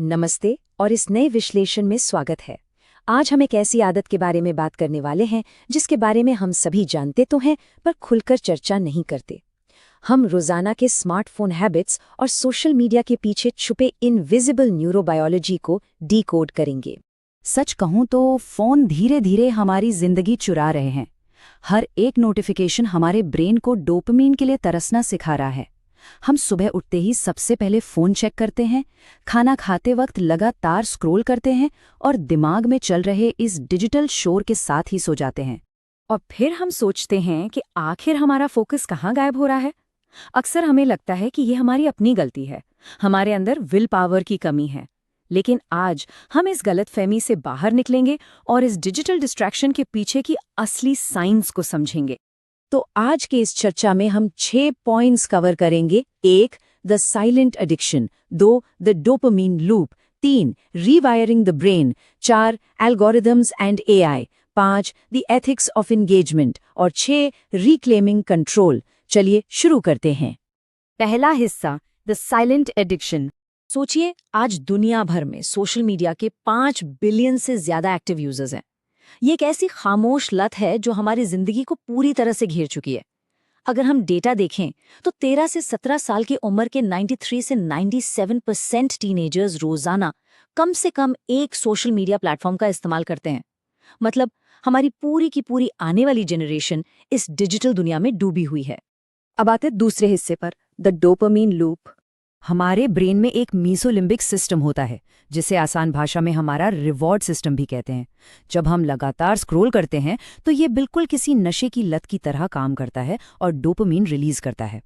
नमस्ते और इस नए विश्लेषण में स्वागत है। आज हम एक ऐसी आदत के बारे में बात करने वाले हैं जिसके बारे में हम सभी जानते तो हैं पर खुलकर चर्चा नहीं करते। हम रोजाना के स्मार्टफोन हैबिट्स और सोशल मीडिया के पीछे छुपे इनविजिबल न्यूरोबायोलॉजी को डीकोड करेंगे। सच कहूं तो फोन धीरे धीरे हमारी जिंदगी चुरा रहे हैं। हर एक नोटिफिकेशन हमारे ब्रेन को डोपामिन के लिए तरसना सिखा रहा है। हम सुबह उठते ही सबसे पहले फोन चेक करते हैं, खाना खाते वक्त लगातार स्क्रॉल करते हैं और दिमाग में चल रहे इस डिजिटल शोर के साथ ही सो जाते हैं। और फिर हम सोचते हैं कि आखिर हमारा फोकस कहाँ गायब हो रहा है। अक्सर हमें लगता है कि ये हमारी अपनी गलती है, हमारे अंदर विल पावर की कमी है। लेकिन आज हम इस गलतफहमी से बाहर निकलेंगे और इस डिजिटल डिस्ट्रैक्शन के पीछे की असली साइंस को समझेंगे। तो आज के इस चर्चा में हम 6 पॉइंट्स कवर करेंगे। 1. The silent addiction. 2. The dopamine loop. 3. Rewiring the brain. 4. Algorithms and AI. 5. The ethics of engagement. और 6. Reclaiming control. चलिए शुरू करते हैं। पहला हिस्सा, द साइलेंट एडिक्शन। सोचिए, आज दुनिया भर में सोशल मीडिया के 5 बिलियन से ज्यादा एक्टिव यूजर्स हैं। ये एक ऐसी खामोश लत है जो हमारी जिंदगी को पूरी तरह से घेर चुकी है। अगर हम डेटा देखें तो 13 से 17 साल की उम्र के 93 से 97% टीनेजर्स रोजाना कम से कम एक सोशल मीडिया प्लेटफॉर्म का इस्तेमाल करते हैं। मतलब हमारी पूरी की पूरी आने वाली जनरेशन इस डिजिटल दुनिया में डूबी हुई है। अब आते दूसरे हिस्से पर, द डोपामिन लूप। हमारे ब्रेन में एक मीसोलिम्बिक सिस्टम होता है, जिसे आसान भाषा में हमारा रिवॉर्ड सिस्टम भी कहते हैं। जब हम लगातार स्क्रॉल करते हैं तो ये बिल्कुल किसी नशे की लत की तरह काम करता है और डोपामिन रिलीज करता है।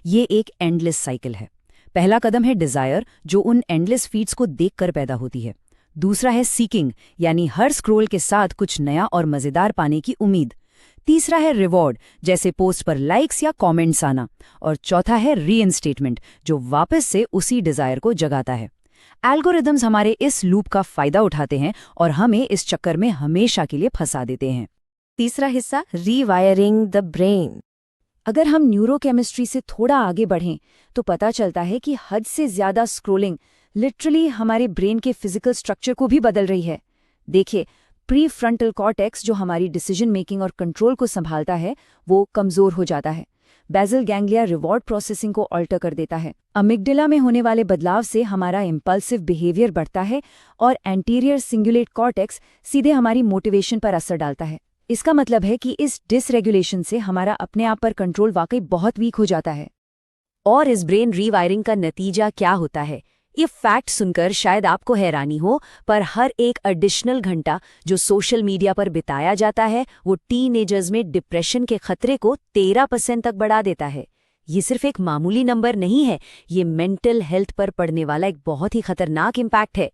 ये एक एंडलेस साइकिल है। पहला कदम है डिजायर, जो उन एंडलेस फीड्स को देखकर पैदा होती है। दूसरा है सीकिंग, यानी हर स्क्रॉल के साथ कुछ नया और मजेदार पाने की उम्मीद। तीसरा है रिवॉर्ड, जैसे पोस्ट पर लाइक्स या कमेंट्स आना। और चौथा है रीइंस्टेटमेंट, जो वापस से उसी डिजायर को जगाता है। एल्गोरिदम्स हमारे इस लूप का फायदा उठाते हैं और हमें इस चक्कर में हमेशा के लिए फंसा देते हैं। तीसरा हिस्सा, रीवायरिंग द ब्रेन। अगर हम न्यूरोकेमिस्ट्री से थोड़ा आगे बढ़ें तो पता चलता है कि हद से ज्यादा स्क्रोलिंग लिटरली हमारे ब्रेन के फिजिकल स्ट्रक्चर को भी बदल रही है। देखिए, प्री फ्रंटल कॉर्टेक्स, जो हमारी डिसीजन मेकिंग और कंट्रोल को संभालता है, वो कमजोर हो जाता है। बेसल गैंग्लिया रिवॉर्ड प्रोसेसिंग को ऑल्टर कर देता है। अमिगडाला में होने वाले बदलाव से हमारा इम्पल्सिव बिहेवियर बढ़ता है और एंटीरियर सिंगुलेट कॉर्टेक्स सीधे हमारी मोटिवेशन पर असर डालता है। इसका मतलब है कि इस डिसरेगुलेशन से हमारा अपने आप पर कंट्रोल वाकई बहुत वीक हो जाता है। और इस ब्रेन रीवायरिंग का नतीजा क्या होता है, ये फैक्ट सुनकर शायद आपको हैरानी हो, पर हर एक एडिशनल घंटा जो सोशल मीडिया पर बिताया जाता है वो टीनेजर्स में डिप्रेशन के खतरे को 13% तक बढ़ा देता है। ये सिर्फ एक मामूली नंबर नहीं है, ये मेंटल हेल्थ पर पड़ने वाला एक बहुत ही खतरनाक इम्पैक्ट है।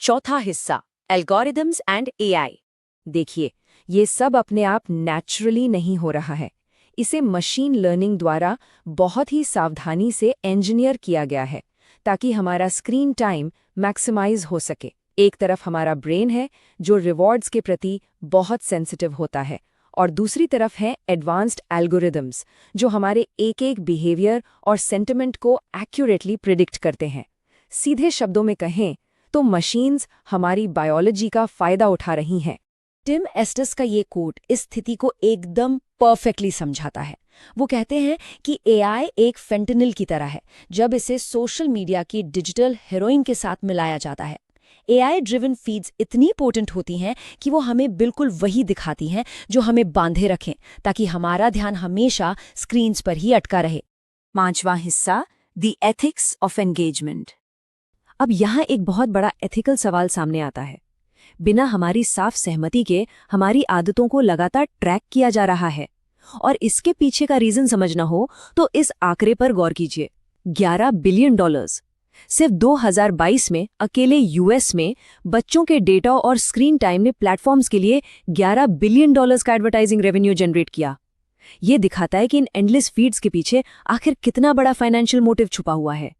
चौथा हिस्सा, एल्गोरिदम्स एंड एआई। देखिए, ये सब अपने आप नेचुरली नहीं हो रहा है। इसे मशीन लर्निंग द्वारा बहुत ही सावधानी से इंजीनियर किया गया है ताकि हमारा स्क्रीन टाइम मैक्सिमाइज हो सके। एक तरफ हमारा ब्रेन है जो रिवॉर्ड्स के प्रति बहुत सेंसिटिव होता है, और दूसरी तरफ है एडवांस्ड एल्गोरिदम्स, जो हमारे एक एक बिहेवियर और सेंटिमेंट को एक्यूरेटली प्रिडिक्ट करते हैं। सीधे शब्दों में कहें तो मशीन्स हमारी बायोलॉजी का फायदा उठा रही हैं। टिम एस्टस का ये कोट इस स्थिति को एकदम परफेक्टली समझाता है। वो कहते हैं कि एआई एक फेंटनिल की तरह है जब इसे सोशल मीडिया की डिजिटल हेरोइन के साथ मिलाया जाता है। एआई ड्रिवन फीड्स इतनी पोटेंट होती हैं कि वो हमें बिल्कुल वही दिखाती हैं जो हमें बांधे रखें, ताकि हमारा ध्यान हमेशा स्क्रीन्स पर ही अटका रहे। पांचवां हिस्सा, द एथिक्स ऑफ एंगेजमेंट। अब यहाँ एक बहुत बड़ा एथिकल सवाल सामने आता है। बिना हमारी साफ सहमति के हमारी आदतों को लगातार ट्रैक किया जा रहा है, और इसके पीछे का रीजन समझना हो तो इस आंकड़े पर गौर कीजिए। $11 बिलियन। सिर्फ 2022 में अकेले यूएस में बच्चों के डेटा और स्क्रीन टाइम ने प्लेटफॉर्म्स के लिए $11 बिलियन का एडवर्टाइजिंग रेवेन्यू जनरेट किया। ये दिखाता है कि इन एंडलेस फीड्स के पीछे आखिर कितना बड़ा फाइनेंशियल मोटिव छुपा हुआ है।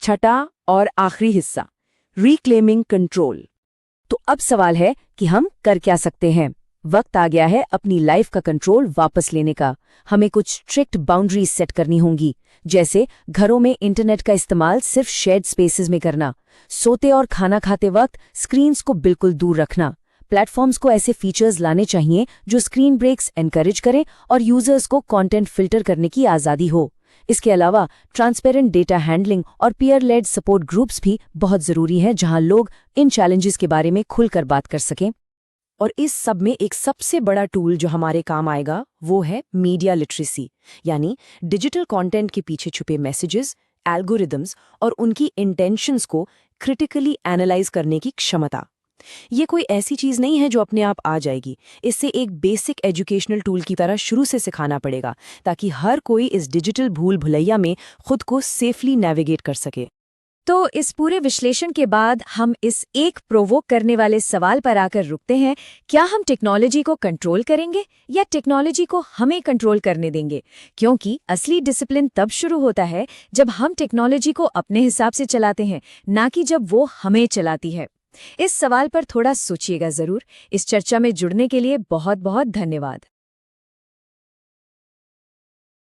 छठा और आखिरी हिस्सा, रिक्लेमिंग कंट्रोल। तो अब सवाल है कि हम कर क्या सकते हैं। वक्त आ गया है अपनी लाइफ का कंट्रोल वापस लेने का। हमें कुछ स्ट्रिक्ट बाउंड्रीज सेट करनी होंगी, जैसे घरों में इंटरनेट का इस्तेमाल सिर्फ शेयर्ड स्पेसेस में करना, सोते और खाना खाते वक्त स्क्रीन्स को बिल्कुल दूर रखना। प्लेटफॉर्म्स को ऐसे फीचर्स लाने चाहिए जो स्क्रीन ब्रेक्स एनकरेज करें और यूजर्स को कंटेंट फिल्टर करने की आज़ादी हो। इसके अलावा ट्रांसपेरेंट डेटा हैंडलिंग और पीयर लेड सपोर्ट ग्रुप्स भी बहुत ज़रूरी हैं, जहां लोग इन चैलेंजेस के बारे में खुलकर बात कर सकें। और इस सब में एक सबसे बड़ा टूल जो हमारे काम आएगा वो है मीडिया लिटरेसी, यानी डिजिटल कंटेंट के पीछे छुपे मैसेजेस, एल्गोरिदम्स और उनकी इंटेंशंस को क्रिटिकली एनालाइज करने की क्षमता। ये कोई ऐसी चीज़ नहीं है जो अपने आप आ जाएगी। इससे एक बेसिक एजुकेशनल टूल की तरह शुरू से सिखाना पड़ेगा, ताकि हर कोई इस डिजिटल भूल भुलैया में खुद को सेफली नेविगेट कर सके। तो इस पूरे विश्लेषण के बाद हम इस एक प्रोवोक करने वाले सवाल पर आकर रुकते हैं, क्या हम टेक्नोलॉजी को कंट्रोल करेंगे या टेक्नोलॉजी को हमें कंट्रोल करने देंगे? क्योंकि असली डिसिप्लिन तब शुरू होता है जब हम टेक्नोलॉजी को अपने हिसाब से चलाते हैं, ना कि जब वो हमें चलाती है। इस सवाल पर थोड़ा सोचिएगा ज़रूर। इस चर्चा में जुड़ने के लिए बहुत बहुत धन्यवाद।